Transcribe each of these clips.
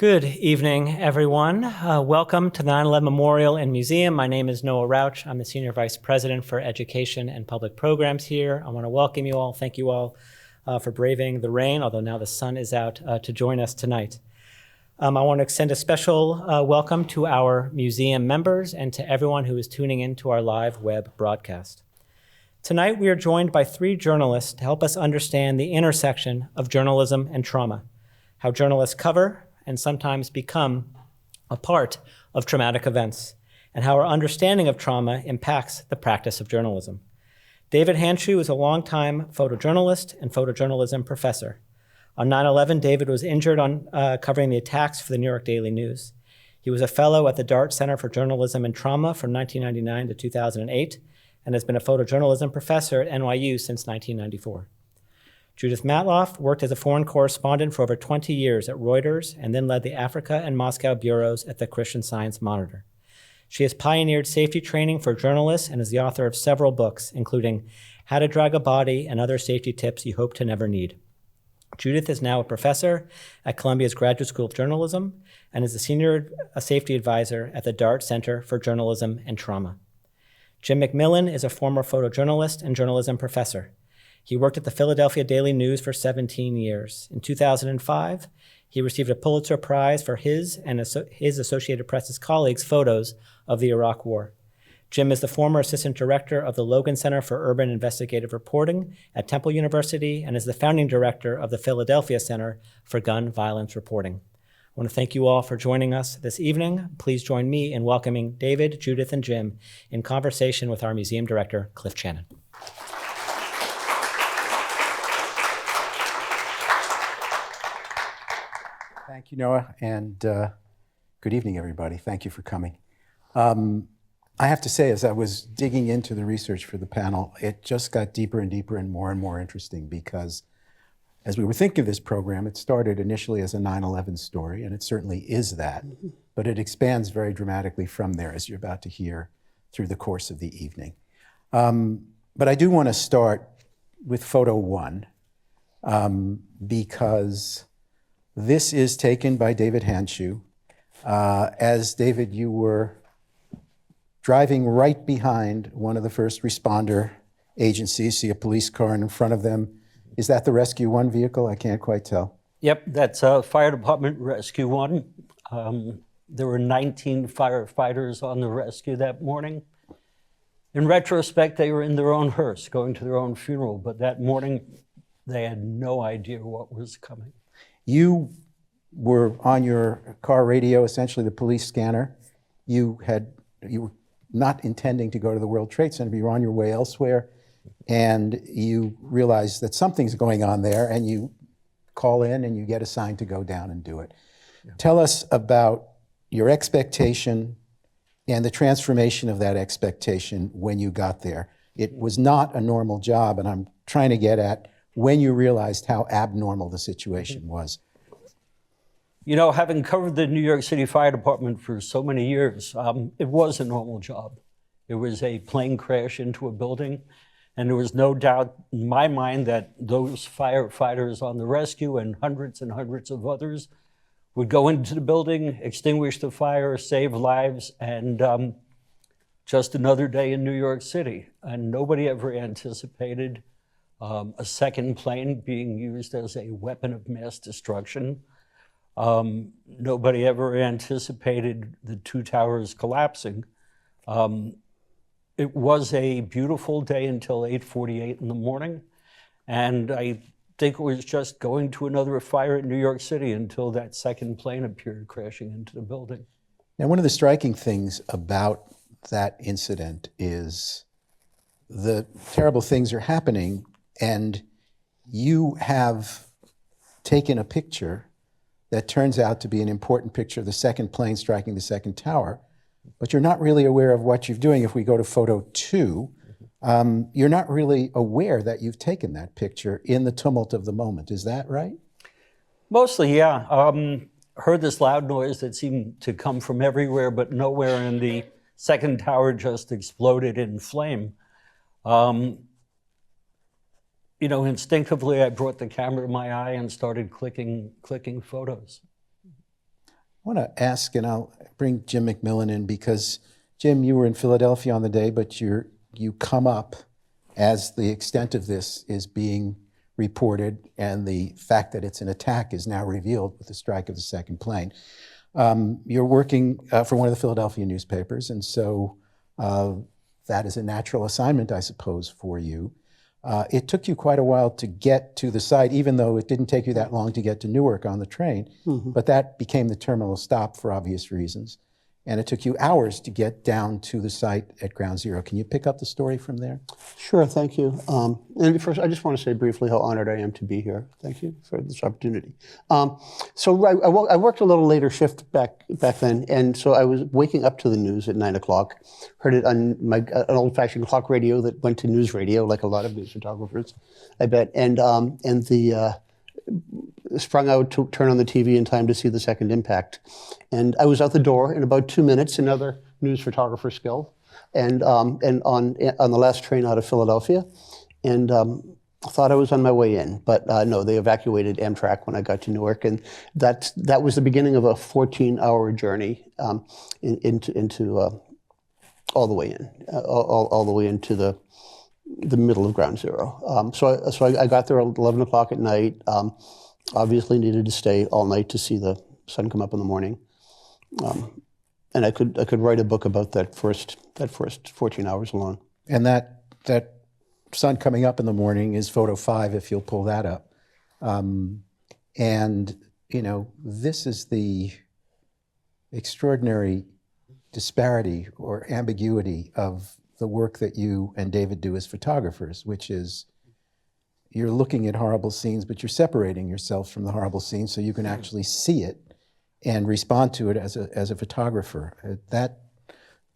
Good evening, everyone. Welcome to the 9/11 Memorial and Museum. My name is Noah Rauch. I'm the Senior Vice President for Education and Public Programs here. I want to welcome you all. Thank you all for braving the rain, although now the sun is out, to join us tonight. I want to extend a special welcome to our museum members and to everyone who is tuning in to our live web broadcast. Tonight, we are joined by three journalists to help us understand the intersection of journalism and trauma, how journalists cover and sometimes become a part of traumatic events, and how our understanding of trauma impacts the practice of journalism. David Handschuh is a longtime photojournalist and photojournalism professor. On 9/11, David was injured on covering the attacks for the New York Daily News. He was a fellow at the Dart Center for Journalism and Trauma from 1999 to 2008, and has been a photojournalism professor at NYU since 1994. Judith Matloff worked as a foreign correspondent for over 20 years at Reuters and then led the Africa and Moscow bureaus at the Christian Science Monitor. She has pioneered safety training for journalists and is the author of several books, including How to Drag a Body and Other Safety Tips You Hope to Never Need. Judith is now a professor at Columbia's Graduate School of Journalism and is a senior safety advisor at the Dart Center for Journalism and Trauma. Jim MacMillan is a former photojournalist and journalism professor. He worked at the Philadelphia Daily News for 17 years. In 2005, he received a Pulitzer Prize for his and his Associated Press's colleagues' photos of the Iraq War. Jim is the former assistant director of the Logan Center for Urban Investigative Reporting at Temple University and is the founding director of the Philadelphia Center for Gun Violence Reporting. I want to thank you all for joining us this evening. Please join me in welcoming David, Judith, and Jim in conversation with our museum director, Cliff Chanin. Thank you, Noah, and good evening, everybody. Thank you for coming. I have to say, as I was digging into the research for the panel, it just got deeper and deeper and more interesting because as we were thinking of this program, it started initially as a 9/11 story, and it certainly is that, but it expands very dramatically from there, as you're about to hear through the course of the evening. But I do want to start with photo one, because this is taken by David Handschuh. As David, you were driving right behind one of the first responder agencies, see a police car in front of them. Is that the Rescue 1 vehicle? I can't quite tell. Yep, that's Fire Department Rescue 1. There were 19 firefighters on the rescue that morning. In retrospect, they were in their own hearse, going to their own funeral, but that morning, they had no idea what was coming. You were on your car radio, essentially the police scanner. You were not intending to go to the World Trade Center, but you were on your way elsewhere, and you realize that something's going on there, and you call in and you get assigned to go down and do it. Yeah. Tell us about your expectation and the transformation of that expectation when you got there. It was not a normal job, and I'm trying to get at when you realized how abnormal the situation was. You know, having covered the New York City Fire Department for so many years, it was a normal job. It was a plane crash into a building, and there was no doubt in my mind that those firefighters on the rescue and hundreds of others would go into the building, extinguish the fire, save lives, and just another day in New York City. And nobody ever anticipated a second plane being used as a weapon of mass destruction. Nobody ever anticipated the two towers collapsing. It was a beautiful day until 8:48 in the morning, and I think it was just going to another fire in New York City until that second plane appeared crashing into the building. Now, one of the striking things about that incident is the terrible things are happening, and you have taken a picture that turns out to be an important picture of the second plane striking the second tower, but you're not really aware of what you're doing. If we go to photo two, you're not really aware that you've taken that picture in the tumult of the moment. Is that right? Mostly, yeah. Heard this loud noise that seemed to come from everywhere, but nowhere, and the second tower just exploded in flame. you know, instinctively, I brought the camera to my eye and started clicking photos. want to ask, and I'll bring Jim MacMillan in, because Jim, you were in Philadelphia on the day, but you come up as the extent of this is being reported, and the fact that it's an attack is now revealed with the strike of the second plane. You're working for one of the Philadelphia newspapers, and so that is a natural assignment, I suppose, for you. It took you quite a while to get to the site, even though it didn't take you that long to get to Newark on the train, but that became the terminal stop for obvious reasons. And it took you hours to get down to the site at Ground Zero. Can you pick up the story from there? Sure, thank you. And first, I just want to say briefly how honored I am to be here. Thank you for this opportunity. So I worked a little later shift back then, and so I was waking up to the news at 9 o'clock, heard it on an old-fashioned clock radio that went to news radio, like a lot of news photographers, I bet, and sprung out to turn on the TV in time to see the second impact. And I was out the door in about 2 minutes, another news photographer skill, and on the last train out of Philadelphia, and thought I was on my way in. But no, they evacuated Amtrak when I got to Newark, and that was the beginning of a 14-hour journey into all the way in, all the way into the middle of Ground Zero. So I got there at 11 o'clock at night. Obviously needed to stay all night to see the sun come up in the morning. And I could write a book about that first 14 hours alone. And that sun coming up in the morning is photo 5, if you'll pull that up. And, you know, this is the extraordinary disparity or ambiguity of the work that you and David do as photographers, which is you're looking at horrible scenes, but you're separating yourself from the horrible scene so you can actually see it and respond to it as a photographer.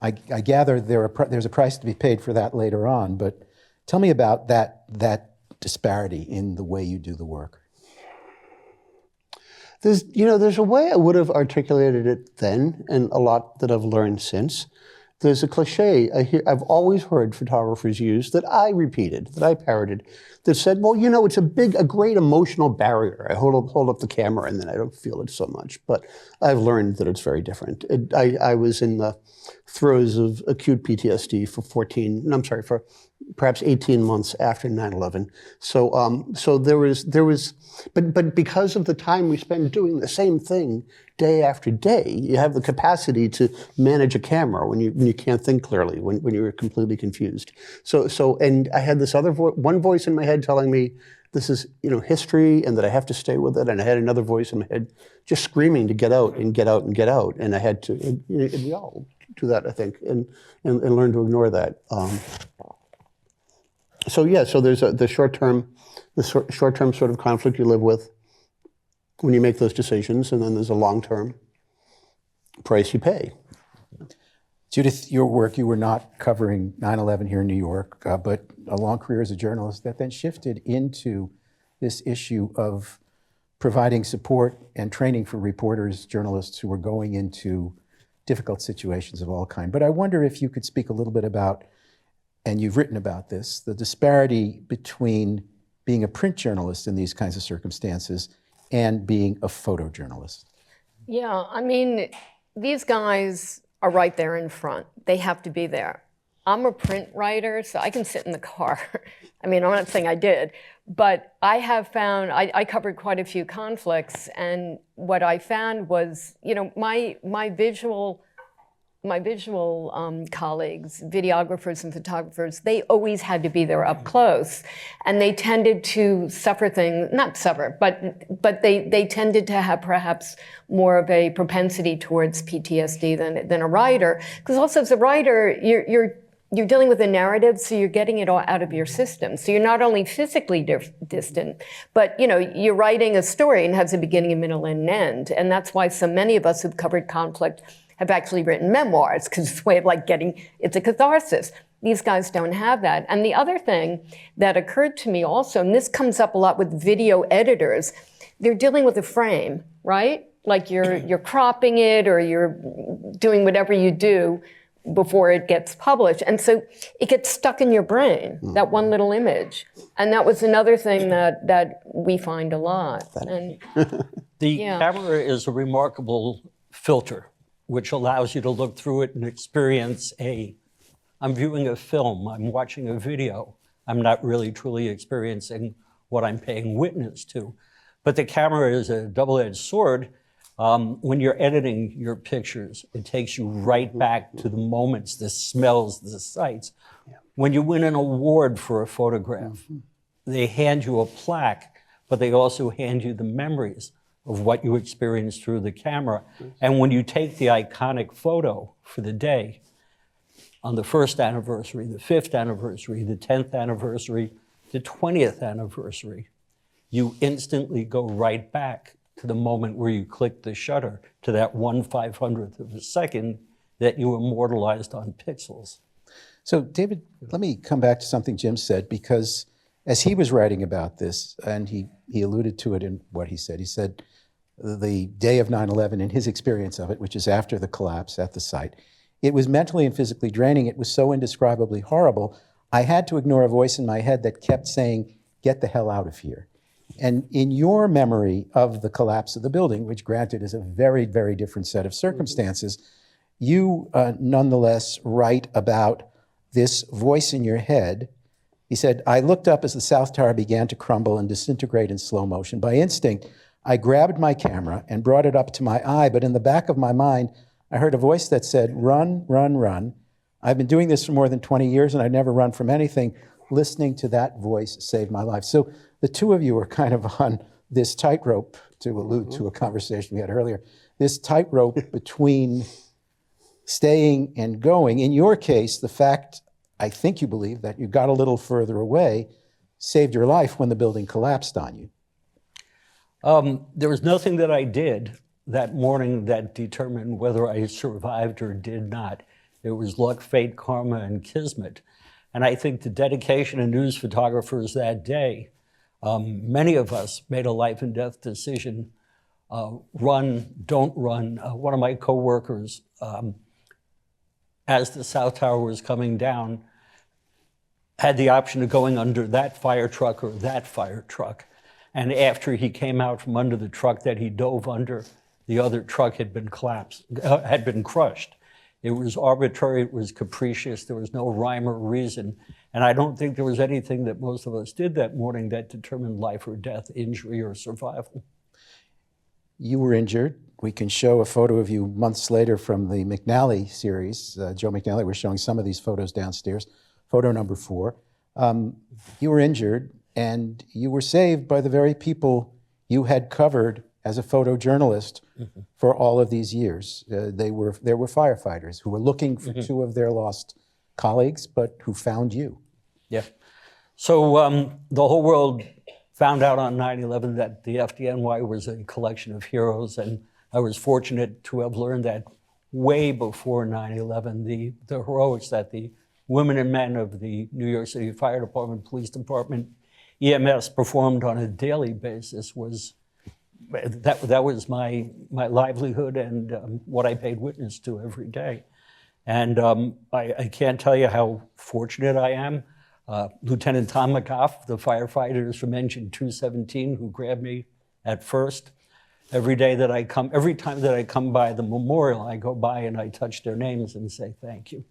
I gather there's a price to be paid for that later on, but tell me about that disparity in the way you do the work. There's a way I would have articulated it then, and a lot that I've learned since. There's a cliche I've always heard photographers use that I repeated, that I parroted, that said, well, you know, it's a great emotional barrier. I hold up the camera and then I don't feel it so much. But I've learned that it's very different. I was in the throes of acute PTSD for perhaps 18 after after 9/11. So there was, but because of the time we spend doing the same thing day after day, you have the capacity to manage a camera when you can't think clearly, when you're completely confused. And I had this other one voice in my head telling me this is, you know, history and that I have to stay with it, and I had another voice in my head just screaming to get out and get out and get out, and I had to. And we all do that, I think, and learn to ignore that. So there's the short-term sort of conflict you live with when you make those decisions, and then there's a long-term price you pay. Judith, your work, you were not covering 9/11 here in New York, but a long career as a journalist that then shifted into this issue of providing support and training for reporters, journalists who were going into difficult situations of all kinds. But I wonder if you could speak a little bit about, and you've written about this, the disparity between being a print journalist in these kinds of circumstances and being a photojournalist. Yeah, I mean, these guys are right there in front. They have to be there. I'm a print writer, so I can sit in the car. I mean, I'm not saying I did, but I have found, I covered quite a few conflicts, and what I found was, you know, my visual colleagues, videographers and photographers, they always had to be there up close. And they tended to suffer things, not suffer, but they tended to have perhaps more of a propensity towards PTSD than a writer. Because also as a writer, you're dealing with a narrative, so you're getting it all out of your system. So you're not only physically distant, but you know, you're writing a story and has a beginning, a middle, and an end. And that's why so many of us who've covered conflict have actually written memoirs, because it's a way of like it's a catharsis. These guys don't have that. And the other thing that occurred to me also, and this comes up a lot with video editors, they're dealing with a frame, right? Like you're cropping it or you're doing whatever you do before it gets published. And so it gets stuck in your brain, that one little image. And that was another thing that we find a lot. And The camera is a remarkable filter, which allows you to look through it and experience I'm viewing a film, I'm watching a video. I'm not really truly experiencing what I'm paying witness to. But the camera is a double-edged sword. When you're editing your pictures, it takes you right back to the moments, the smells, the sights. When you win an award for a photograph, they hand you a plaque, but they also hand you the memories of what you experienced through the camera. And when you take the iconic photo for the day, on the 1st anniversary, the 5th anniversary, the 10th anniversary, the 20th anniversary, you instantly go right back to the moment where you click the shutter, to that 1/500th of a second that you immortalized on pixels. So, David, let me come back to something Jim said, because as he was writing about this, and he alluded to it in what he said the day of 9/11, in his experience of it, which is after the collapse at the site, it was mentally and physically draining. It was so indescribably horrible. I had to ignore a voice in my head that kept saying, "Get the hell out of here." And in your memory of the collapse of the building, which granted is a very, very different set of circumstances, you nonetheless write about this voice in your head. He said, "I looked up as the South Tower began to crumble and disintegrate in slow motion. By instinct, I grabbed my camera and brought it up to my eye, but in the back of my mind, I heard a voice that said, 'Run, run, run.' I've been doing this for more than 20 years and I'd never run from anything. Listening to that voice saved my life." So the two of you are kind of on this tightrope, to allude to a conversation we had earlier, this tightrope between staying and going. In your case, the fact, I think you believe, that you got a little further away saved your life when the building collapsed on you. There was nothing that I did that morning that determined whether I survived or did not. It was luck, fate, karma, and kismet. And I think the dedication of news photographers that day, many of us made a life and death decision. Run, don't run. One of my coworkers, as the South Tower was coming down, had the option of going under that fire truck or that fire truck. And after he came out from under the truck that he dove under, the other truck had been crushed. It was arbitrary, it was capricious, there was no rhyme or reason. And I don't think there was anything that most of us did that morning that determined life or death, injury or survival. You were injured. We can show a photo of you months later from the McNally series. Joe McNally, we're showing some of these photos downstairs. Photo number 4. You were injured, and you were saved by the very people you had covered as a photojournalist for all of these years. There were firefighters who were looking for 2 of their lost colleagues, but who found you. Yeah. So the whole world found out on 9/11 that the FDNY was a collection of heroes, and I was fortunate to have learned that way before 9/11. The heroics that the women and men of the New York City Fire Department, Police Department, EMS performed on a daily basis was my livelihood and what I paid witness to every day. And I can't tell you how fortunate I am. Lieutenant Tom McGough, the firefighters from Engine 217 who grabbed me at first. Every time that I come by the memorial, I go by and I touch their names and say thank you.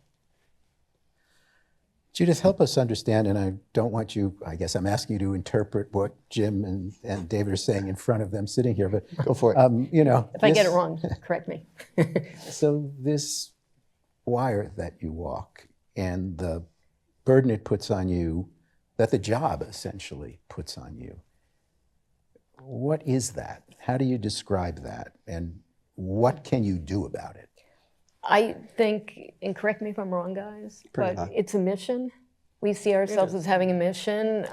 Judith, help us understand, and I don't want you, I guess I'm asking you to interpret what Jim and David are saying in front of them sitting here, but Go for it. If I get it wrong, correct me. So this wire that you walk and the burden it puts on you, that the job essentially puts on you, what is that? How do you describe that? And what can you do about it? I think, and correct me if I'm wrong, guys, but it's a mission. We see ourselves as having a mission.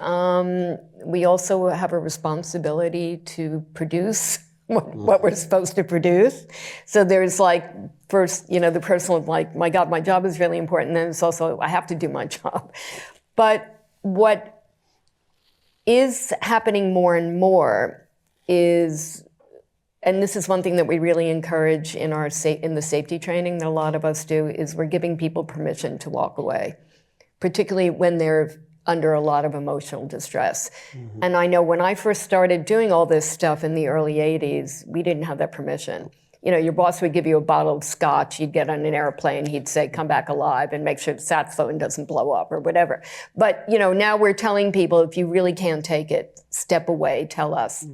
We also have a responsibility to produce what we're supposed to produce. So there's like, first, the personal, like, my God, my job is really important. And then it's also, I have to do my job. But what is happening more and more is, and this is one thing that we really encourage in the safety training that a lot of us do, is we're giving people permission to walk away, particularly when they're under a lot of emotional distress. Mm-hmm. And I know when I first started doing all this stuff in the early 80s, we didn't have that permission. your boss would give you a bottle of scotch, you'd get on an airplane, he'd say, come back alive and make sure the sat phone doesn't blow up or whatever. But, now we're telling people, if you really can't take it, step away, tell us.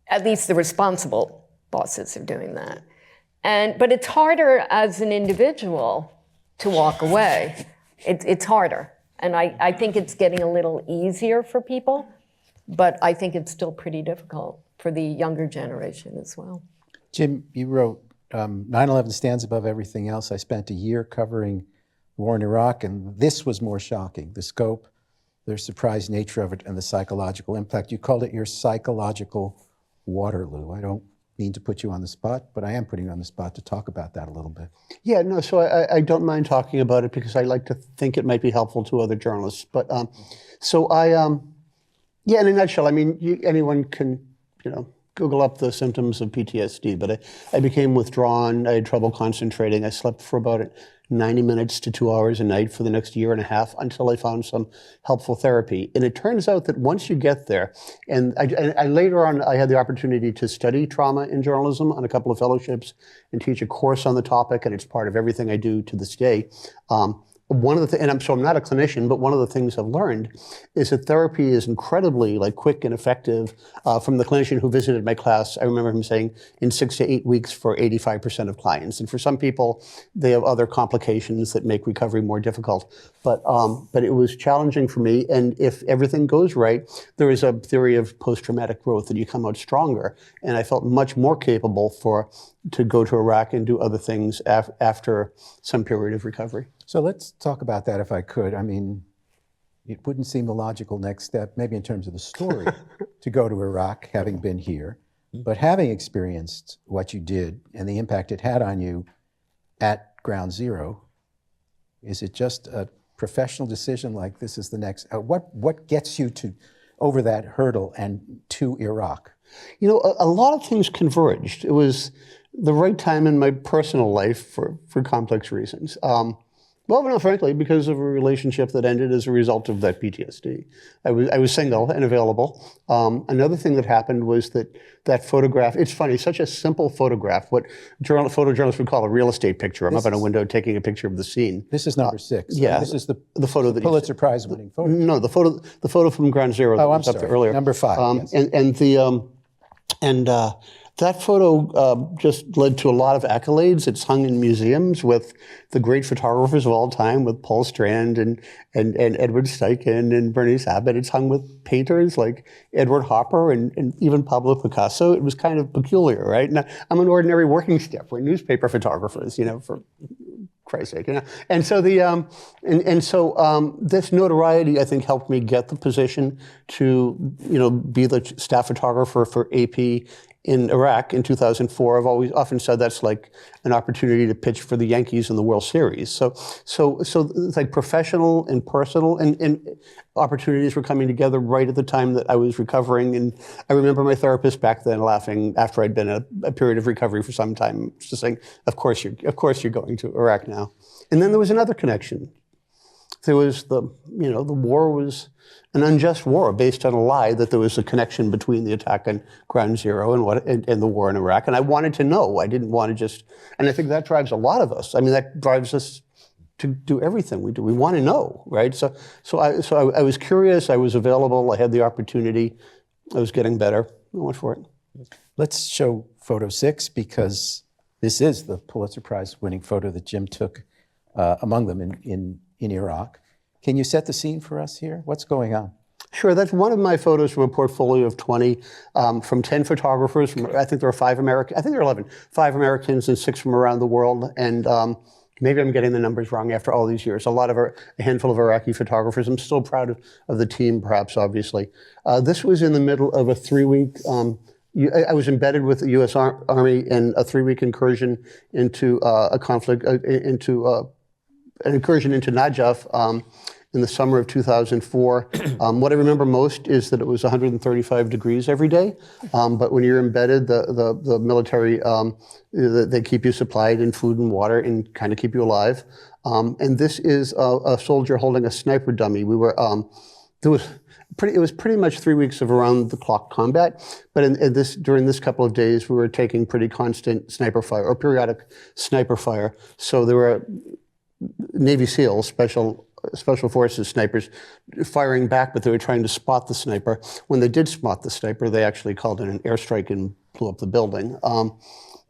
At least the responsible bosses are doing that. But it's harder as an individual to walk away. It's harder. And I think it's getting a little easier for people, but I think it's still pretty difficult for the younger generation as well. Jim, you wrote 9/11 stands above everything else. I spent a year covering war in Iraq, and this was more shocking. The scope, the surprise nature of it, and the psychological impact. You called it your psychological Waterloo. I don't mean to put you on the spot, but I am putting you on the spot to talk about that a little bit. Yeah, no, so I don't mind talking about it because I like to think it might be helpful to other journalists. But yeah, in a nutshell, I mean, anyone can, Google up the symptoms of PTSD, but I became withdrawn. I had trouble concentrating. I slept for about 90 minutes to 2 hours a night for the next year and a half until I found some helpful therapy. And it turns out that once you get there, and I later on, I had the opportunity to study trauma in journalism on a couple of fellowships and teach a course on the topic, and it's part of everything I do to this day. One of the and I'm not a clinician, but one of the things I've learned is that therapy is incredibly quick and effective. From the clinician who visited my class, I remember him saying in 6 to 8 weeks for 85% of clients. And for some people, they have other complications that make recovery more difficult. But it was challenging for me. And if everything goes right, there is a theory of post-traumatic growth that you come out stronger. And I felt much more capable to go to Iraq and do other things after some period of recovery. So let's talk about that if I could. I mean, it wouldn't seem the logical next step, maybe in terms of the story, to go to Iraq, having been here. But having experienced what you did and the impact it had on you at ground zero, is it just a professional decision like this is the next? What gets you over that hurdle and to Iraq? A lot of things converged. It was the right time in my personal life for complex reasons. Well, no, frankly, because of a relationship that ended as a result of that PTSD. I was single and available. Another thing that happened was that photograph, it's funny, such a simple photograph, what photojournalists would call a real estate picture. I'm up in a window taking a picture of the scene. This is number 6. Yeah. This is the photo that Pulitzer Prize winning photo. No, the photo from Ground Zero that was up there earlier. Number 5. Yes. That photo just led to a lot of accolades. It's hung in museums with the great photographers of all time, with Paul Strand and Edward Steichen and Bernice Abbott. It's hung with painters like Edward Hopper and even Pablo Picasso. It was kind of peculiar, right? Now, I'm an ordinary working staff. We're newspaper photographers, for Christ's sake, And so this notoriety, I think, helped me get the position to, be the staff photographer for AP in Iraq in 2004. I've often said that's like an opportunity to pitch for the Yankees in the World Series. So it's like professional and personal and opportunities were coming together right at the time that I was recovering. And I remember my therapist back then laughing after I'd been in a period of recovery for some time, just saying, of course you're going to Iraq now. And then there was another connection. There was the war was an unjust war based on a lie that there was a connection between the attack on Ground Zero and the war in Iraq. And I wanted to know. I didn't want to just, and I think that drives a lot of us. I mean, that drives us to do everything we do. We want to know, right? So I was curious. I was available. I had the opportunity. I was getting better. I went for it. Let's show photo 6 because this is the Pulitzer Prize winning photo that Jim took among them in Iraq. Can you set the scene for us here? What's going on? Sure, that's one of my photos from a portfolio of 20 from 10 photographers. I think there are 5 Americans. I think there are 11. 5 Americans and 6 from around the world. And maybe I'm getting the numbers wrong after all these years. A handful of Iraqi photographers. I'm still proud of the team, perhaps, obviously. This was in the middle of a 3-week. I was embedded with the U.S. Army in a 3-week incursion into a conflict, an incursion into Najaf in the summer of 2004. What I remember most is that it was 135 degrees every day. But when you're embedded, the military, they keep you supplied in food and water and kind of keep you alive. And this is a soldier holding a sniper dummy. It was pretty much 3 weeks of around-the-clock combat. But during this couple of days, we were taking pretty constant sniper fire, or periodic sniper fire. So there were Navy SEALs, Special Forces snipers, firing back, but they were trying to spot the sniper. When they did spot the sniper, they actually called in an airstrike and blew up the building.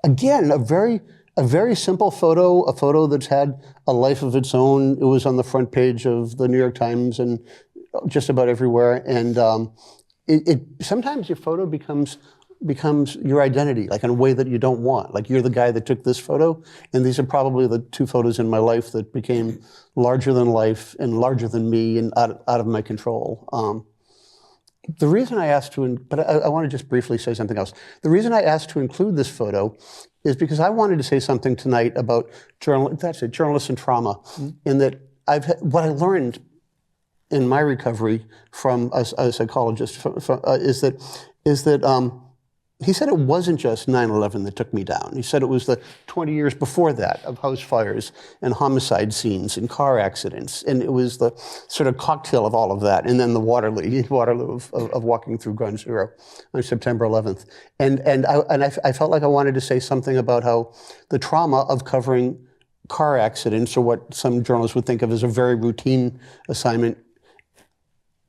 Again, a very simple photo, a photo that's had a life of its own. It was on the front page of the New York Times and just about everywhere. And sometimes your photo becomes your identity, like in a way that you don't want. Like you're the guy that took this photo, and these are probably the two photos in my life that became larger than life and larger than me and out of my control. The reason I asked but I want to just briefly say something else. The reason I asked to include this photo is because I wanted to say something tonight about journalists and trauma, in that what I learned in my recovery from a psychologist is that he said it wasn't just 9/11 that took me down. He said it was the 20 years before that of house fires and homicide scenes and car accidents. And it was the sort of cocktail of all of that. And then the Waterloo of walking through Ground Zero on September 11th. And I felt like I wanted to say something about how the trauma of covering car accidents, or what some journalists would think of as a very routine assignment,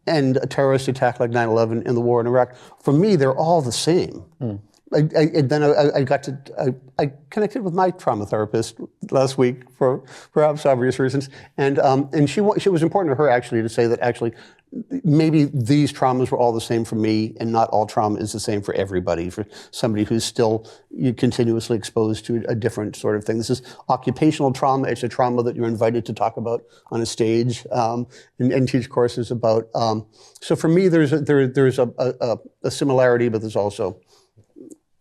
and a terrorist attack like 9/11 and the war in Iraq, for me, they're all the same. I connected with my trauma therapist last week for perhaps obvious reasons, and it was important to her actually to say that actually maybe these traumas were all the same for me, and not all trauma is the same for everybody. For somebody who's still continuously exposed to a different sort of thing. This is occupational trauma. It's a trauma that you're invited to talk about on a stage and teach courses about. So for me, there's a similarity, but there's also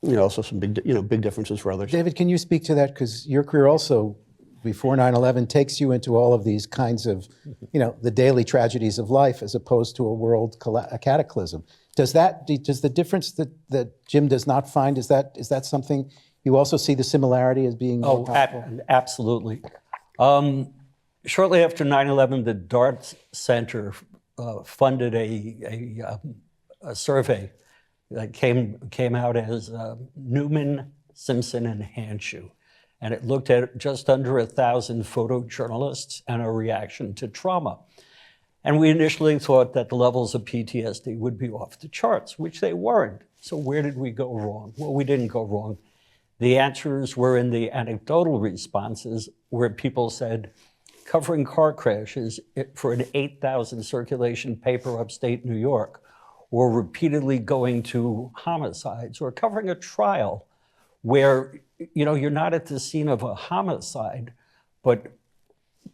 some big differences for others. David, can you speak to that? Because your career also, before 9/11, takes you into all of these kinds of, the daily tragedies of life, as opposed to a world cataclysm. Does the difference that Jim does not find, is that something you also see the similarity as being more powerful? Absolutely. Shortly after 9/11, the DART Center funded a survey that came out as Newman, Simpson, and Handschuh. And it looked at just under 1,000 photojournalists and a reaction to trauma. And we initially thought that the levels of PTSD would be off the charts, which they weren't. So where did we go wrong? Well, we didn't go wrong. The answers were in the anecdotal responses, where people said, covering car crashes for an 8,000 circulation paper upstate New York, or repeatedly going to homicides, or covering a trial where you're not at the scene of a homicide, but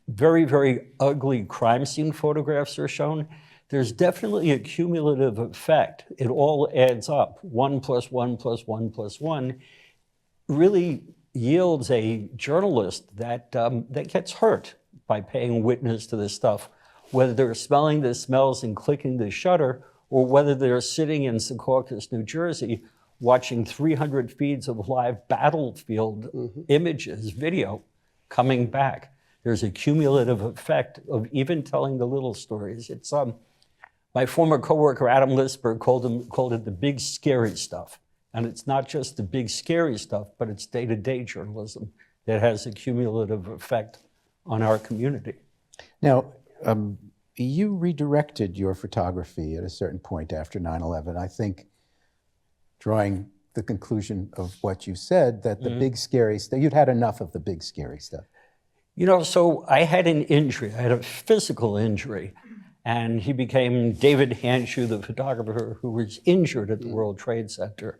very, very ugly crime scene photographs are shown. There's definitely a cumulative effect. It all adds up. 1 + 1 + 1 + 1 really yields a journalist that gets hurt by paying witness to this stuff, whether they're smelling the smells and clicking the shutter, or whether they're sitting in Secaucus, New Jersey, watching 300 feeds of live battlefield images, video, coming back. There's a cumulative effect of even telling the little stories. It's my former coworker, Adam Lisper, called it the big scary stuff. And it's not just the big scary stuff, but it's day-to-day journalism that has a cumulative effect on our community. Now, you redirected your photography at a certain point after 9/11. I think, drawing the conclusion of what you said, that the big scary stuff, you'd had enough of the big scary stuff. So I had an injury. I had a physical injury. And he became David Handschuh, the photographer who was injured at the World Trade Center.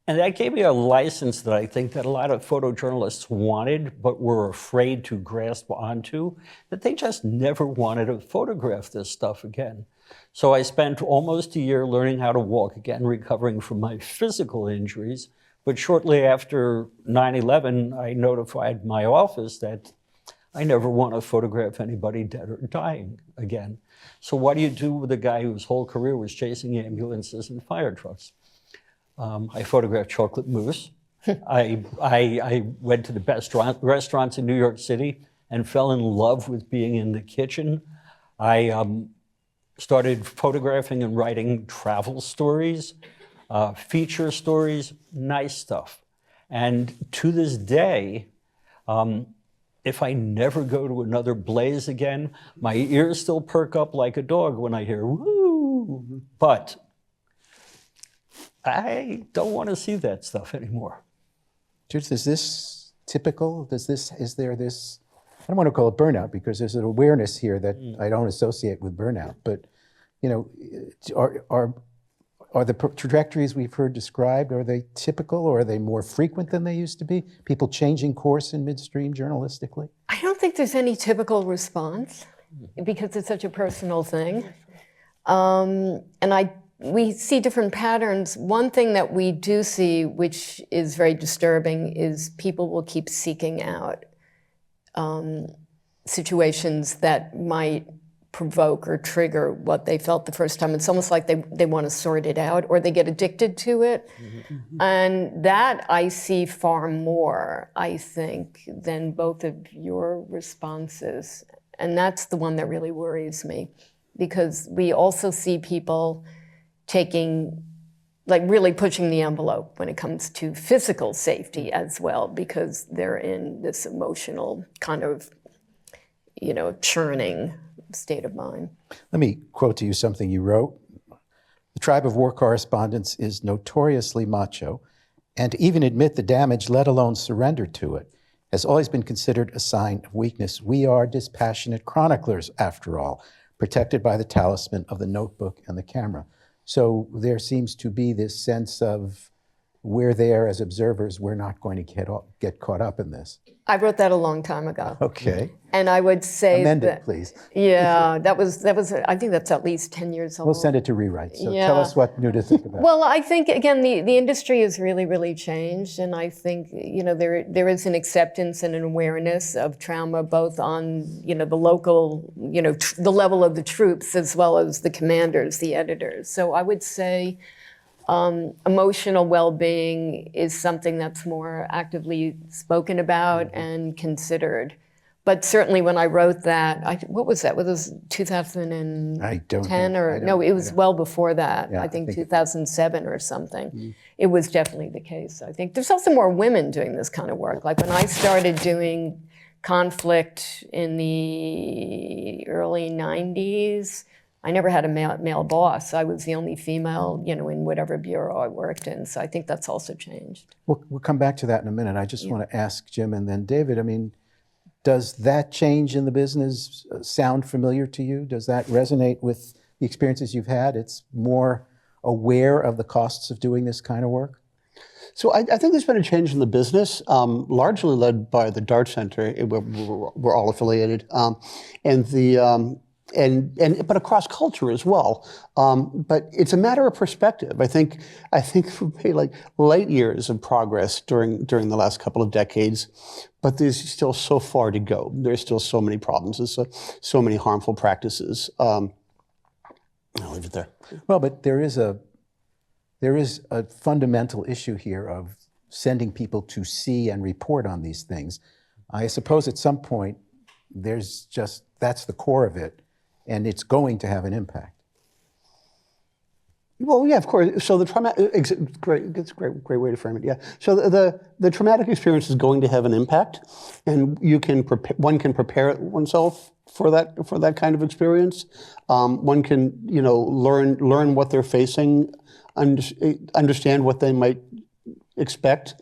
And that gave me a license that I think that a lot of photojournalists wanted, but were afraid to grasp onto, that they just never wanted to photograph this stuff again. So I spent almost a year learning how to walk again, recovering from my physical injuries. But shortly after 9/11, I notified my office that I never want to photograph anybody dead or dying again. So what do you do with a guy whose whole career was chasing ambulances and fire trucks? I photographed chocolate mousse. I went to the best restaurants in New York City and fell in love with being in the kitchen. I started photographing and writing travel stories, feature stories, nice stuff. And to this day, if I never go to another blaze again, my ears still perk up like a dog when I hear woo. But I don't want to see that stuff anymore. Judith, is this typical? Is there this, I don't want to call it burnout because there's an awareness here that I don't associate with burnout, but are the trajectories we've heard described, are they typical or are they more frequent than they used to be? People changing course in midstream journalistically? I don't think there's any typical response because it's such a personal thing. We see different patterns. One thing that we do see, which is very disturbing, is people will keep seeking out situations that might provoke or trigger what they felt the first time. It's almost like they want to sort it out or they get addicted to it. Mm-hmm. And that I see far more, I think, than both of your responses. And that's the one that really worries me because we also see people taking, like really pushing the envelope when it comes to physical safety as well, because they're in this emotional kind of, churning state of mind. Let me quote to you something you wrote. The tribe of war correspondents is notoriously macho, and to even admit the damage, let alone surrender to it, has always been considered a sign of weakness. We are dispassionate chroniclers, after all, protected by the talisman of the notebook and the camera. So there seems to be this sense of we're there as observers, we're not going to get caught up in this. I wrote that a long time ago. Okay. And I would say Amend it, please. Yeah, that was. I think that's at least 10 years old. We'll send it to rewrite. So Yeah. tell us what new to think about. Well, I think, again, the industry has really, really changed. And I think, there is an acceptance and an awareness of trauma, both on, the local, the level of the troops, as well as the commanders, the editors. So I would say emotional well-being is something that's more actively spoken about and considered. But certainly when I wrote that, what was that? Was it 2010 or no? It was well before that. Yeah, I think 2007 or something. It was definitely the case. I think there's also more women doing this kind of work. Like when I started doing conflict in the early 90s, I never had a male boss. I was the only female, in whatever bureau I worked in. So I think that's also changed. We'll come back to that in a minute. I just want to ask Jim and then David, does that change in the business sound familiar to you? Does that resonate with the experiences you've had? It's more aware of the costs of doing this kind of work? So I think there's been a change in the business, largely led by the Dart Center. We're all affiliated, but across culture as well. But it's a matter of perspective. I think for me, like light years of progress during the last couple of decades, but there's still so far to go. There's still so many problems. There's so many harmful practices. I'll leave it there. Well, but there is a fundamental issue here of sending people to see and report on these things. I suppose at some point that's the core of it. And it's going to have an impact. Well, yeah, of course. So the traumatic, it's a great way to frame it. Yeah. So the traumatic experience is going to have an impact, and one can prepare oneself for that kind of experience. One can learn what they're facing, understand what they might expect,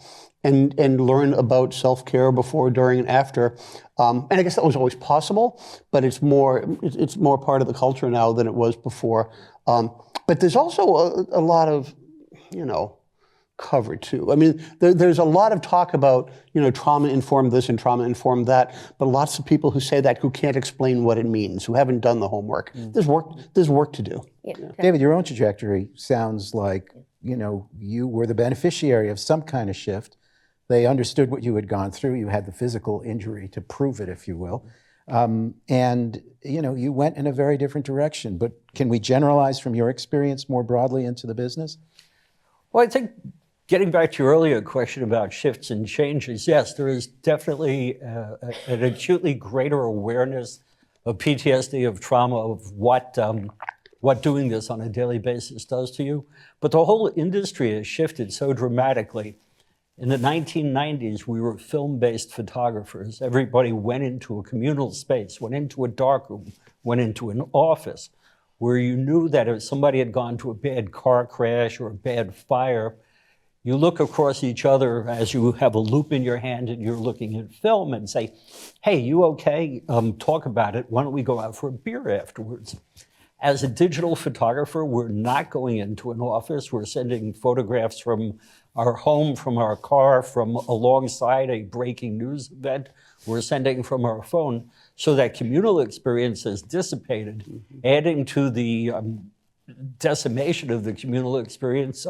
and learn about self-care before, during, and after. And I guess that was always possible, but it's more part of the culture now than it was before. But there's also a lot of, cover too. There's a lot of talk about, trauma-informed this and trauma-informed that, but lots of people who say that who can't explain what it means, who haven't done the homework. There's work to do. Yeah. David, your own trajectory sounds like, you were the beneficiary of some kind of shift. They understood what you had gone through. You had the physical injury to prove it, if you will. And you went in a very different direction. But can we generalize from your experience more broadly into the business? Well, I think getting back to your earlier question about shifts and changes, yes, there is definitely an acutely greater awareness of PTSD, of trauma, of what what doing this on a daily basis does to you. But the whole industry has shifted so dramatically. In the 1990s, we were film-based photographers. Everybody went into a communal space, went into a darkroom, went into an office where you knew that if somebody had gone to a bad car crash or a bad fire, you look across each other as you have a loop in your hand and you're looking at film and say, hey, you okay? Talk about it. Why don't we go out for a beer afterwards? As a digital photographer, we're not going into an office. We're sending photographs from our home, from our car, from alongside a breaking news event. We're sending from our phone. So that communal experience has dissipated, adding to the decimation of the communal experience.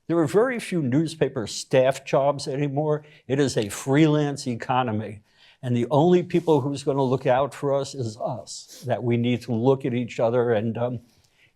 There are very few newspaper staff jobs anymore. It is a freelance economy. And the only people who's going to look out for us is us, that we need to look at each other. And,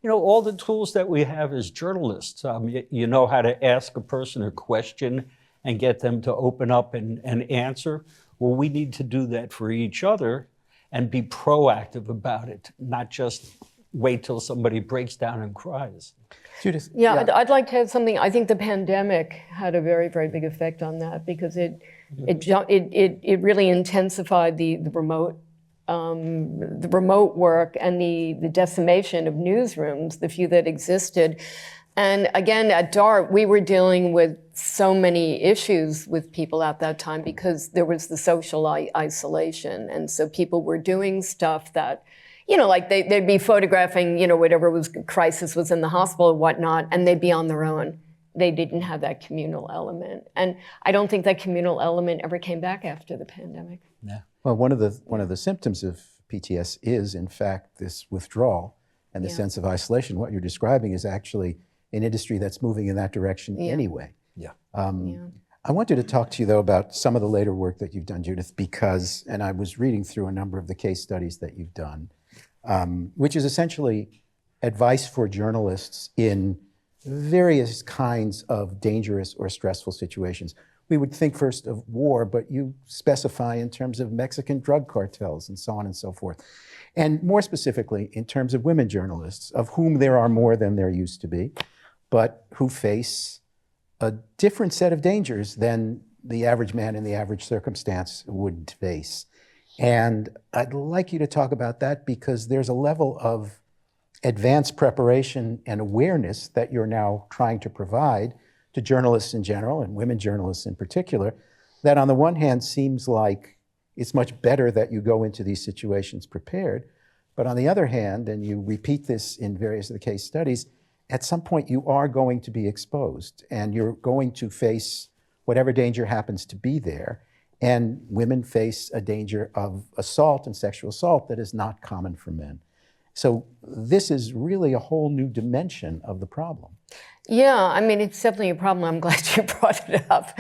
all the tools that we have as journalists, you know how to ask a person a question and get them to open up and answer. Well, we need to do that for each other and be proactive about it, not just wait till somebody breaks down and cries. Judith? Yeah, I'd like to have something. I think the pandemic had a very, very big effect on that because it really intensified the remote work and the decimation of newsrooms, the few that existed. And again, at DART, we were dealing with so many issues with people at that time because there was the social isolation. And so people were doing stuff that, like they'd be photographing, whatever crisis was in the hospital or whatnot, and they'd be on their own. They didn't have that communal element. And I don't think that communal element ever came back after the pandemic. Yeah. Well, one of the symptoms of PTS is, in fact, this withdrawal and the sense of isolation. What you're describing is actually an industry that's moving in that direction anyway. Yeah. I wanted to talk to you, though, about some of the later work that you've done, Judith, because, and I was reading through a number of the case studies that you've done, which is essentially advice for journalists in various kinds of dangerous or stressful situations. We would think first of war, but you specify in terms of Mexican drug cartels and so on and so forth. And more specifically, in terms of women journalists, of whom there are more than there used to be, but who face a different set of dangers than the average man in the average circumstance would face. And I'd like you to talk about that because there's a level of advanced preparation and awareness that you're now trying to provide to journalists in general and women journalists in particular, that on the one hand seems like it's much better that you go into these situations prepared, but on the other hand, and you repeat this in various of the case studies, at some point you are going to be exposed and you're going to face whatever danger happens to be there. And women face a danger of assault and sexual assault that is not common for men. So this is really a whole new dimension of the problem. Yeah, I mean, it's definitely a problem. I'm glad you brought it up.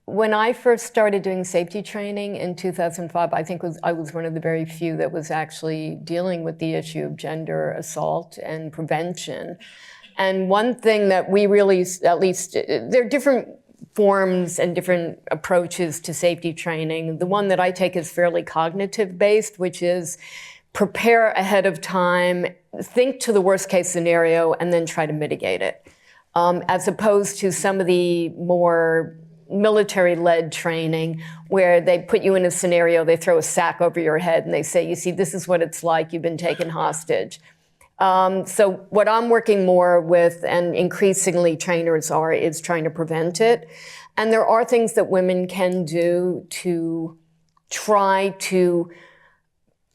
When I first started doing safety training in 2005, I think I was one of the very few that was actually dealing with the issue of gender assault and prevention. And one thing that we really, at least, there are different forms and different approaches to safety training. The one that I take is fairly cognitive based, which is prepare ahead of time, think to the worst case scenario, and then try to mitigate it. As opposed to some of the more military-led training where they put you in a scenario, they throw a sack over your head and they say, you see, this is what it's like, you've been taken hostage. So what I'm working more with, and increasingly trainers are, is trying to prevent it. And there are things that women can do to try to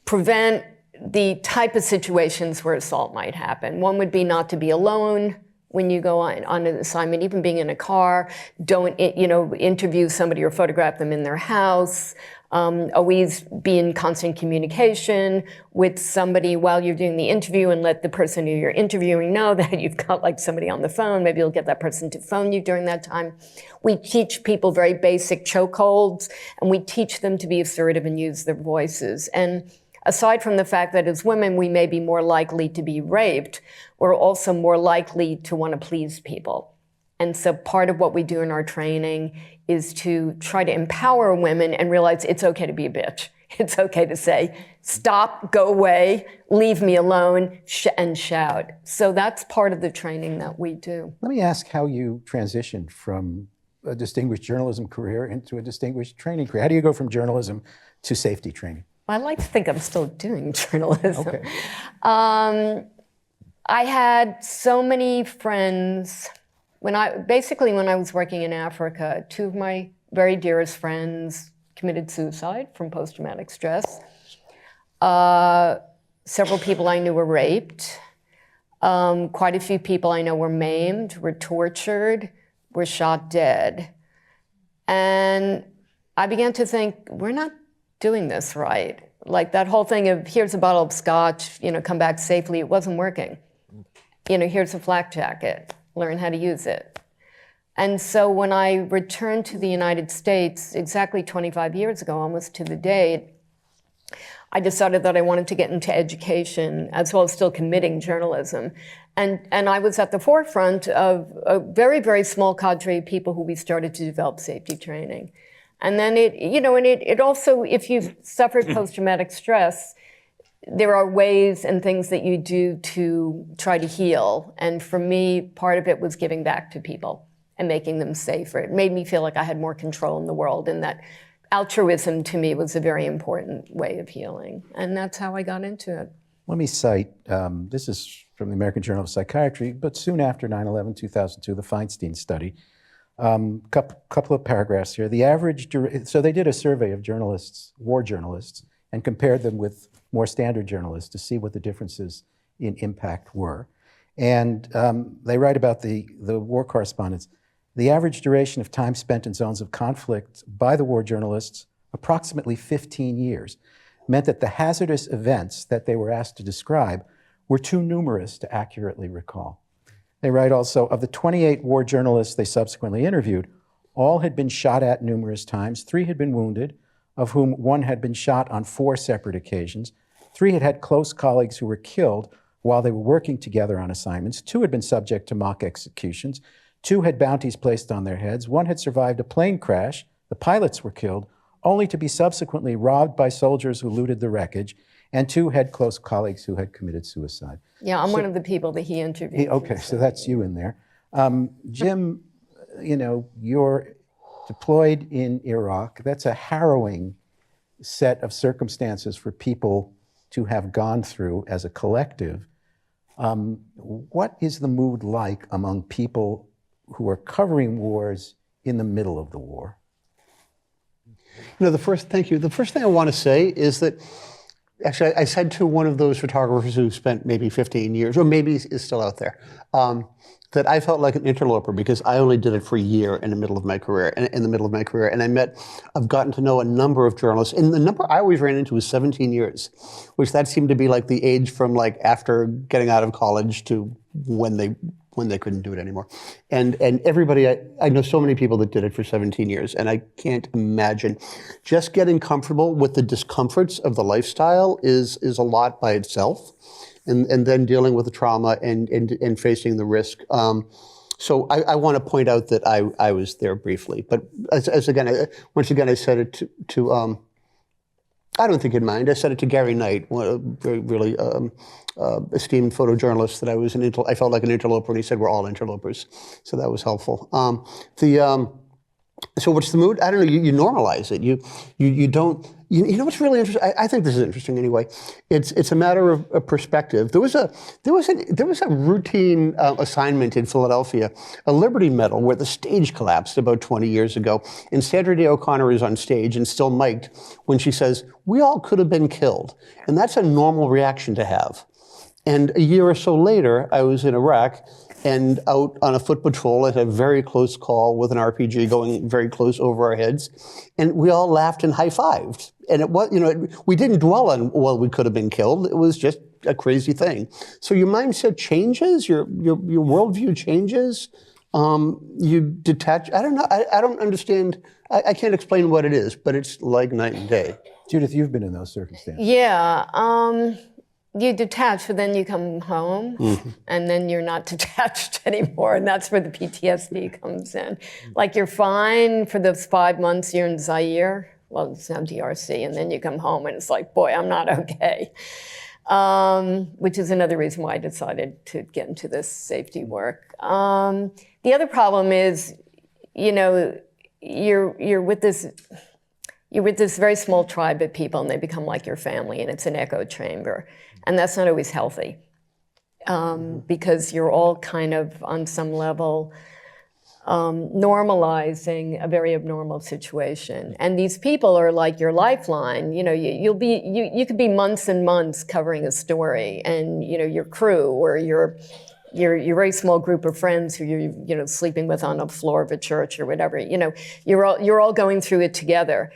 prevent the type of situations where assault might happen. One would be not to be alone when you go on an assignment, even being in a car. Don't interview somebody or photograph them in their house. Always be in constant communication with somebody while you're doing the interview and let the person who you're interviewing know that you've got like somebody on the phone. Maybe you'll get that person to phone you during that time. We teach people very basic chokeholds and we teach them to be assertive and use their voices. And aside from the fact that as women, we may be more likely to be raped, we're also more likely to want to please people. And so part of what we do in our training is to try to empower women and realize it's okay to be a bitch. it's okay to say, stop, go away, leave me alone, and shout. So that's part of the training that we do. Let me ask how you transitioned from a distinguished journalism career into a distinguished training career. How do you go from journalism to safety training? I like to think I'm still doing journalism. Okay. I had so many friends. When I was working in Africa, two of my very dearest friends committed suicide from post-traumatic stress. Several people I knew were raped. Quite a few people I know were maimed, were tortured, were shot dead. And I began to think, we're not doing this right. Like that whole thing of, here's a bottle of scotch, come back safely, it wasn't working. Here's a flak jacket, learn how to use it. And so when I returned to the United States, exactly 25 years ago, almost to the date, I decided that I wanted to get into education as well as still committing journalism. And I was at the forefront of a very, very small cadre of people who we started to develop safety training. And then it also, if you've suffered post-traumatic stress, there are ways and things that you do to try to heal. And for me, part of it was giving back to people and making them safer. It made me feel like I had more control in the world, and that altruism to me was a very important way of healing. And that's how I got into it. Let me cite, this is from the American Journal of Psychiatry, but soon after 9/11, 2002, the Feinstein study. Couple of paragraphs here. The average, so they did a survey of journalists, war journalists, and compared them with more standard journalists to see what the differences in impact were. And they write about the war correspondents. The average duration of time spent in zones of conflict by the war journalists, approximately 15 years, meant that the hazardous events that they were asked to describe were too numerous to accurately recall. They write also, of the 28 war journalists they subsequently interviewed, all had been shot at numerous times, 3 had been wounded, of whom 1 had been shot on 4 separate occasions, 3 had had close colleagues who were killed while they were working together on assignments, 2 had been subject to mock executions, 2 had bounties placed on their heads, 1 had survived a plane crash, the pilots were killed, only to be subsequently robbed by soldiers who looted the wreckage, and 2 had close colleagues who had committed suicide. Yeah, I'm one of the people that he interviewed. Okay, so that's you in there. Jim, you're deployed in Iraq. That's a harrowing set of circumstances for people to have gone through as a collective. What is the mood like among people who are covering wars in the middle of the war? Thank you. The first thing I want to say is that, actually, I said to one of those photographers who spent maybe 15 years, or maybe is still out there, that I felt like an interloper because I only did it for a year in the middle of my career. And I've gotten to know a number of journalists. And the number I always ran into was 17 years, which that seemed to be like the age from like after getting out of college to when they couldn't do it anymore. And everybody, I know so many people that did it for 17 years, and I can't imagine. Just getting comfortable with the discomforts of the lifestyle is a lot by itself. And then dealing with the trauma and facing the risk. So I want to point out that I was there briefly. But once again, I said it to I don't think he'd mind. I said it to Gary Knight, a very really esteemed photojournalist, that I felt like an interloper, and he said we're all interlopers. So that was helpful. So what's the mood? I don't know. You normalize it. You don't. You know what's really interesting? I think this is interesting anyway. It's a matter of perspective. There was a routine assignment in Philadelphia, a Liberty Medal, where the stage collapsed about 20 years ago, and Sandra Day O'Connor is on stage and still mic'd when she says, "We all could have been killed," and that's a normal reaction to have. And a year or so later, I was in Iraq and out on a foot patrol at a very close call with an RPG going very close over our heads. And we all laughed and high-fived. And it was, we didn't dwell on, well, we could have been killed. It was just a crazy thing. So your mindset changes, your worldview changes. You detach. I don't know. I don't understand. I can't explain what it is, but it's like night and day. Judith, you've been in those circumstances. Yeah. You detach, but then you come home, and then you're not detached anymore, and that's where the PTSD comes in. Like, you're fine for those 5 months you're in Zaire, well, it's now DRC, and then you come home and it's like, boy, I'm not okay. Which is another reason why I decided to get into this safety work. The other problem is, you're with this very small tribe of people, and they become like your family, and it's an echo chamber, and that's not always healthy, because you're all kind of on some level normalizing a very abnormal situation. And these people are like your lifeline. You could be months and months covering a story, and your crew or your very small group of friends who you're sleeping with on a floor of a church or whatever. You're all going through it together,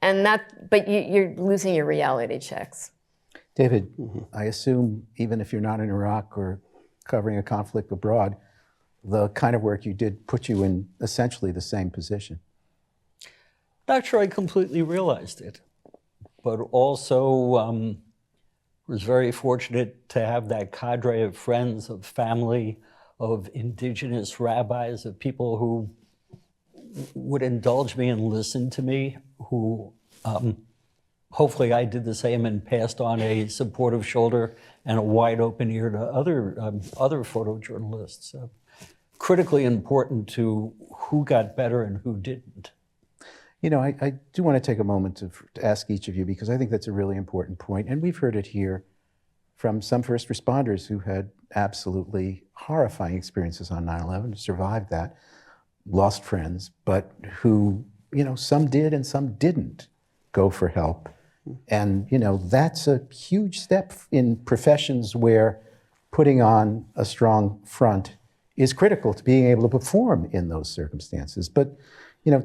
but you're losing your reality checks. David, I assume even if you're not in Iraq or covering a conflict abroad, the kind of work you did put you in essentially the same position. Not sure I completely realized it, but also was very fortunate to have that cadre of friends, of family, of indigenous rabbis, of people who would indulge me and listen to me, who hopefully I did the same and passed on a supportive shoulder and a wide open ear to other photojournalists. Critically important to who got better and who didn't. I do want to take a moment to ask each of you, because I think that's a really important point, and we've heard it here from some first responders who had absolutely horrifying experiences on 9/11, survived that, lost friends, but who, some did and some didn't go for help. And, that's a huge step in professions where putting on a strong front is critical to being able to perform in those circumstances. But,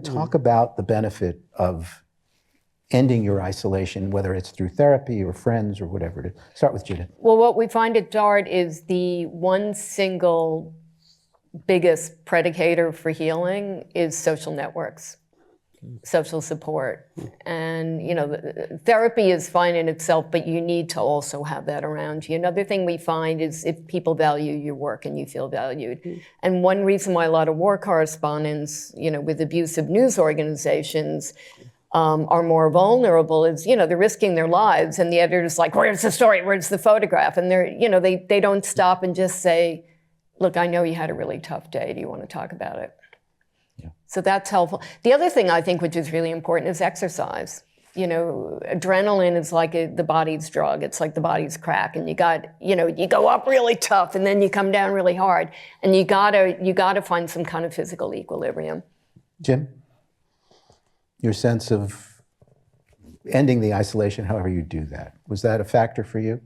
talk about the benefit of ending your isolation, whether it's through therapy or friends or whatever it is. Start with Judith. Well, what we find at DART is the one single biggest predicator for healing is social networks, social support. And, therapy is fine in itself, but you need to also have that around you. Another thing we find is if people value your work and you feel valued. And one reason why a lot of war correspondents, with abusive news organizations, are more vulnerable is, they're risking their lives, and the editor's like, where's the story? Where's the photograph? And they don't stop and just say, look, I know you had a really tough day. Do you want to talk about it? Yeah. So that's helpful. The other thing I think which is really important is exercise. Adrenaline is like the body's drug. It's like the body's crack, and you go up really tough and then you come down really hard, and you gotta find some kind of physical equilibrium. Jim, your sense of ending the isolation, however you do that, was that a factor for you?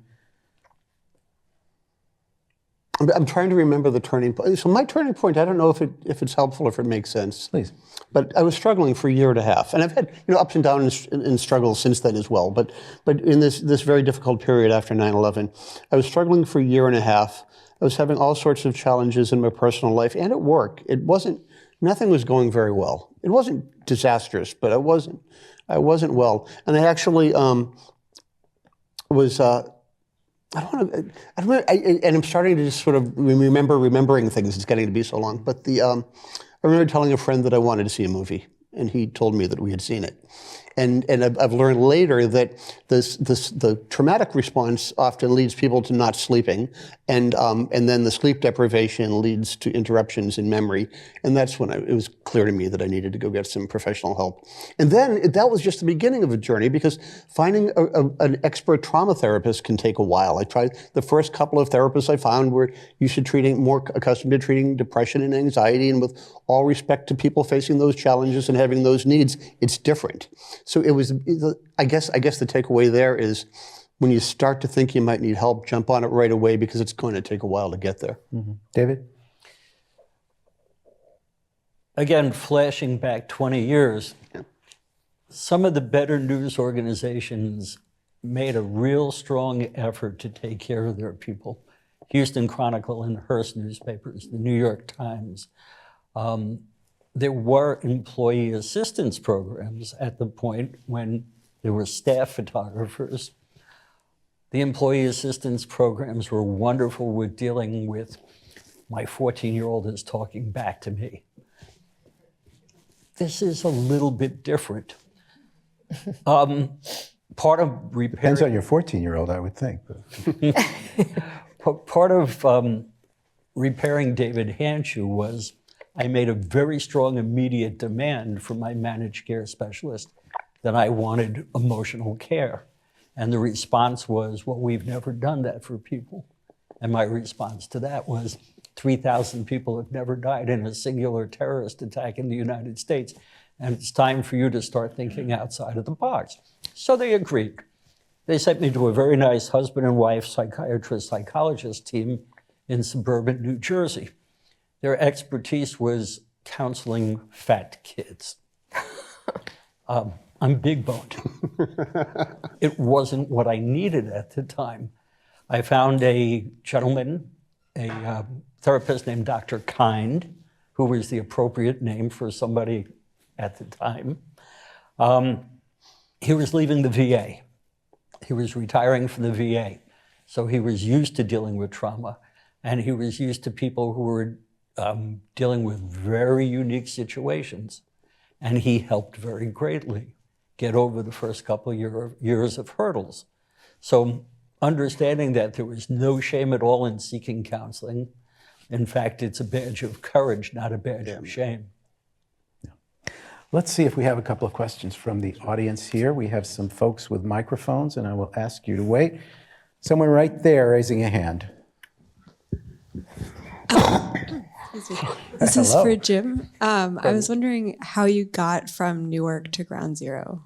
I'm trying to remember the turning point. So my turning point, I don't know if it's helpful, if it makes sense. Please. But I was struggling for a year and a half, and I've had ups and downs and struggles since then as well. But in this very difficult period after 9/11, I was struggling for a year and a half. I was having all sorts of challenges in my personal life and at work. Nothing was going very well. It wasn't disastrous, but I wasn't well, and I actually was. And I'm starting to just sort of remembering things. It's getting to be so long. But I remember telling a friend that I wanted to see a movie, and he told me that we had seen it. And I've learned later that the traumatic response often leads people to not sleeping, and then the sleep deprivation leads to interruptions in memory. And that's when it was clear to me that I needed to go get some professional help. And then that was just the beginning of a journey, because finding an expert trauma therapist can take a while. I tried the first couple of therapists I found were used to treating, more accustomed to treating depression and anxiety, and with all respect to people facing those challenges and having those needs, it's different. So I guess the takeaway there is, when you start to think you might need help, jump on it right away, because it's going to take a while to get there. Mm-hmm. David? Again, flashing back 20 years, some of the better news organizations made a real strong effort to take care of their people. Houston Chronicle and Hearst newspapers, the New York Times. There were employee assistance programs at the point when there were staff photographers. The employee assistance programs were wonderful with dealing with, my 14-year-old is talking back to me. This is a little bit different. Part of repairing Depends on your 14-year-old, I would think. part of repairing David Handschuh was I made a very strong immediate demand from my managed care specialist that I wanted emotional care. And the response was, well, we've never done that for people. And my response to that was, 3,000 people have never died in a singular terrorist attack in the United States. And it's time for you to start thinking outside of the box. So they agreed. They sent me to a very nice husband and wife psychiatrist-psychologist team in suburban New Jersey. Their expertise was counseling fat kids. I'm big boned. It wasn't what I needed at the time. I found a gentleman, a therapist named Dr. Kind, who was the appropriate name for somebody at the time. He was leaving the VA. He was retiring from the VA. So he was used to dealing with trauma, and he was used to people who were dealing with very unique situations. And he helped very greatly get over the first couple of years of hurdles. So understanding that there was no shame at all in seeking counseling. In fact, it's a badge of courage, not a badge of shame. Let's see if we have a couple of questions from the audience here. We have some folks with microphones, and I will ask you to wait. Someone right there raising a hand. This is Hello. for Jim. I was wondering how you got from Newark to Ground Zero.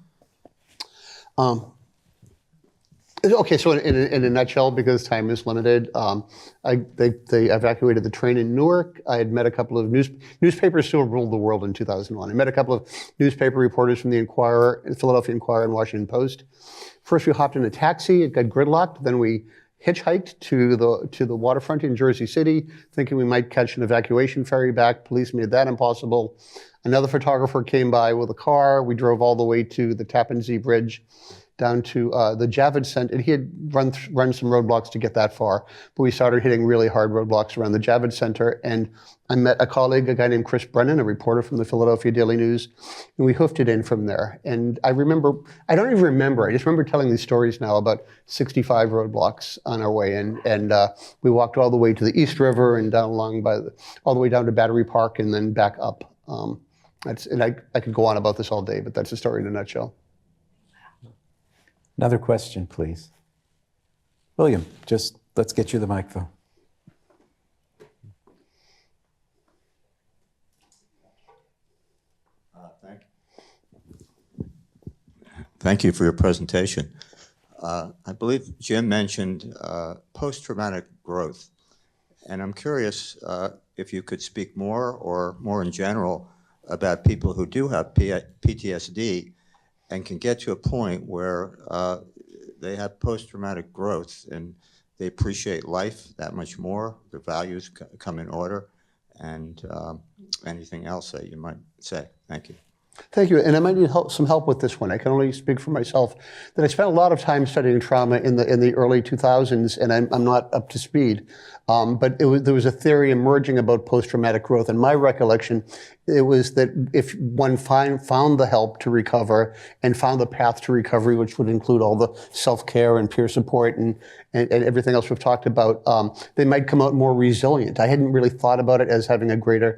Okay, so in a nutshell, because time is limited, they evacuated the train in Newark. I had met a couple of newspapers still ruled the world in 2001. I met a couple of newspaper reporters from the Inquirer, Philadelphia Inquirer, and Washington Post. First, we hopped in a taxi. It got gridlocked. Then we hitchhiked to the waterfront in Jersey City, thinking we might catch an evacuation ferry back. Police made that impossible. Another photographer came by with a car. We drove all the way to the Tappan Zee Bridge, down to the Javits Center. And he had run some roadblocks to get that far, but we started hitting really hard roadblocks around the Javits Center. And I met a colleague, a guy named Chris Brennan, a reporter from the Philadelphia Daily News, and we hoofed it in from there. And I don't even remember, I just remember telling these stories now about 65 roadblocks on our way in. And we walked all the way to the East River and down all the way down to Battery Park and then back up. And I could go on about this all day, but that's the story in a nutshell. Another question, please. William, just let's get you the microphone. Thank you for your presentation. I believe Jim mentioned post-traumatic growth, and I'm curious if you could speak more or more in general about people who do have PTSD and can get to a point where they have post-traumatic growth and they appreciate life that much more, their values come in order, and anything else that you might say. Thank you. Thank you, and I might need some help with this one. I can only speak for myself. That I spent a lot of time studying trauma in the early 2000s, and I'm not up to speed. But there was a theory emerging about post-traumatic growth, and my recollection, it was that if one found the help to recover and found the path to recovery, which would include all the self-care and peer support and everything else we've talked about, they might come out more resilient. I hadn't really thought about it as having a greater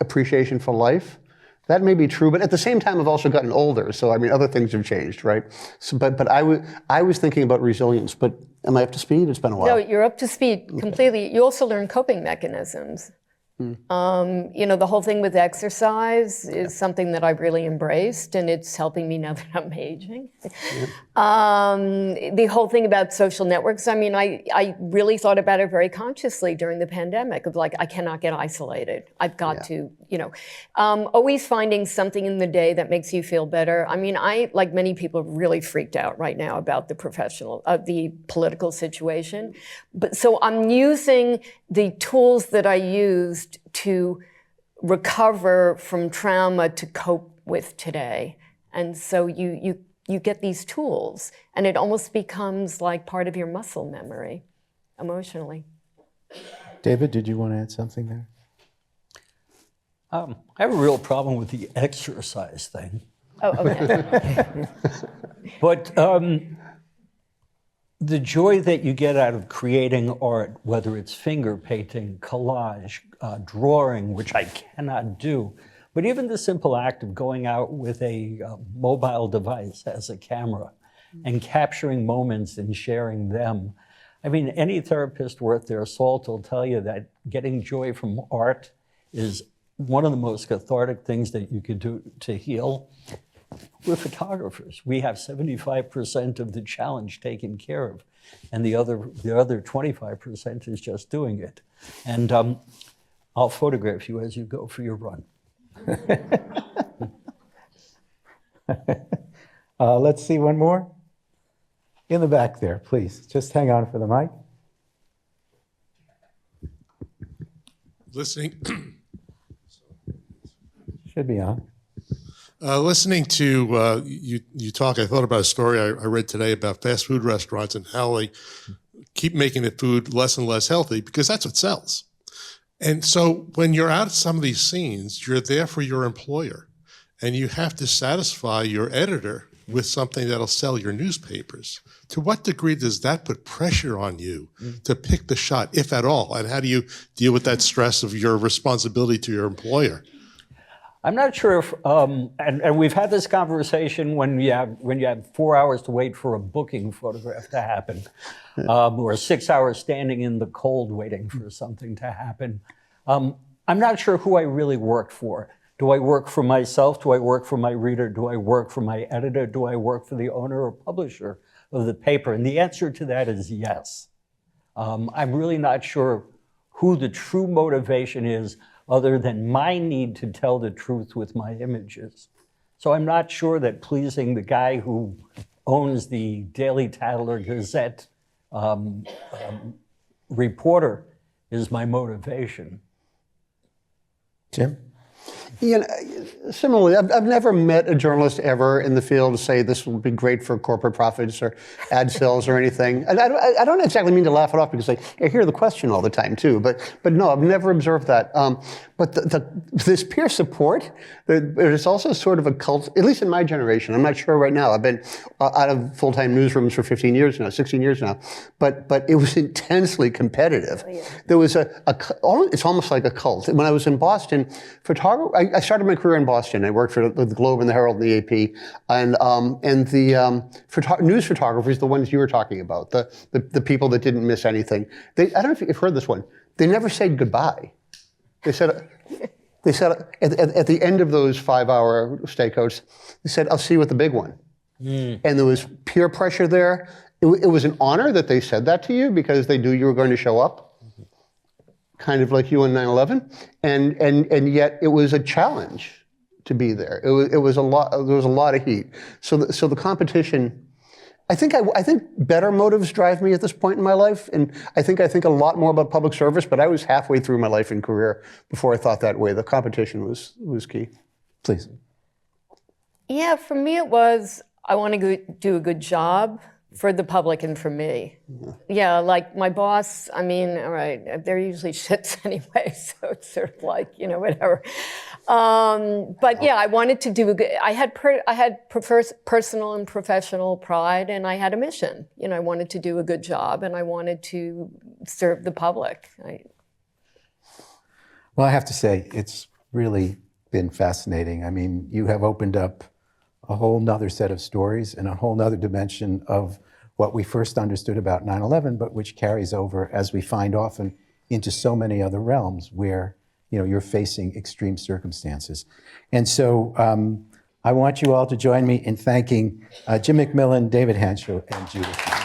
appreciation for life. That may be true, but at the same time, I've also gotten older. So, I mean, other things have changed, right? So, but I was thinking about resilience, but am I up to speed? It's been a while. No, you're up to speed completely. You also learn coping mechanisms. The whole thing with exercise is something that I've really embraced, and it's helping me now that I'm aging. The whole thing about social networks, I mean, I really thought about it very consciously during the pandemic of like, I cannot get isolated. I've got to, always finding something in the day that makes you feel better. I mean, I, like many people, really freaked out right now about the political situation. But so I'm using the tools that I used to recover from trauma to cope with today. And so you get these tools, and it almost becomes like part of your muscle memory, emotionally. David, did you want to add something there? I have a real problem with the exercise thing. Oh, okay. But the joy that you get out of creating art, whether it's finger painting, collage, drawing, which I cannot do, but even the simple act of going out with a mobile device as a camera and capturing moments and sharing them. I mean, any therapist worth their salt will tell you that getting joy from art is one of the most cathartic things that you could do to heal. We're photographers. We have 75% of the challenge taken care of, and the other 25% is just doing it. And I'll photograph you as you go for your run. Let's see one more. In the back there, please. Just hang on for the mic. Listening, Should be on. listening to you talk, I thought about a story I read today about fast food restaurants and how they keep making the food less and less healthy because that's what sells. And so when you're out at some of these scenes, you're there for your employer, and you have to satisfy your editor with something that'll sell your newspapers. To what degree does that put pressure on you to pick the shot, if at all? And how do you deal with that stress of your responsibility to your employer? I'm not sure if, and we've had this conversation when you have 4 hours to wait for a booking photograph to happen, or 6 hours standing in the cold waiting for something to happen. I'm not sure who I really work for. Do I work for myself? Do I work for my reader? Do I work for my editor? Do I work for the owner or publisher of the paper? And the answer to that is yes. I'm really not sure who the true motivation is other than my need to tell the truth with my images. So I'm not sure that pleasing the guy who owns the Daily Tatler Gazette reporter is my motivation. Jim? You know, similarly, I've never met a journalist ever in the field say this will be great for corporate profits or ad sales or anything. And I don't exactly mean to laugh it off because I hear the question all the time too. But no, I've never observed that. But this peer support, there's also sort of a cult, at least in my generation. I'm not sure right now. I've been out of full-time newsrooms for 15 years now, 16 years now. But it was intensely competitive. Oh, yeah. There was it's almost like a cult. When I was in Boston, I started my career in Boston. I worked for the Globe and the Herald and the AP, and the news photographers, the ones you were talking about, the people that didn't miss anything. I don't know if you've heard this one. They never said goodbye. They said at the end of those 5-hour stakeouts, they said, "I'll see you at the big one." And there was peer pressure there. It was an honor that they said that to you because they knew you were going to show up. Kind of like you on 9/11, and yet it was a challenge to be there. It was a lot. There was a lot of heat. So the competition. I think better motives drive me at this point in my life, and I think a lot more about public service. But I was halfway through my life and career before I thought that way. The competition was key. Please. Yeah, for me it was, I want to do a good job for the public and for me. Yeah, like my boss, I mean, all right, they're usually shits anyway, so it's sort of like, whatever. But yeah, I wanted to do a good, I had personal and professional pride, and I had a mission. I wanted to do a good job, and I wanted to serve the public. Well, I have to say, it's really been fascinating. I mean, you have opened up a whole nother set of stories and a whole nother dimension of what we first understood about 9/11, but which carries over, as we find often, into so many other realms where you're facing extreme circumstances. And so I want you all to join me in thanking Jim MacMillan, David Handschuh, and Judith Matloff.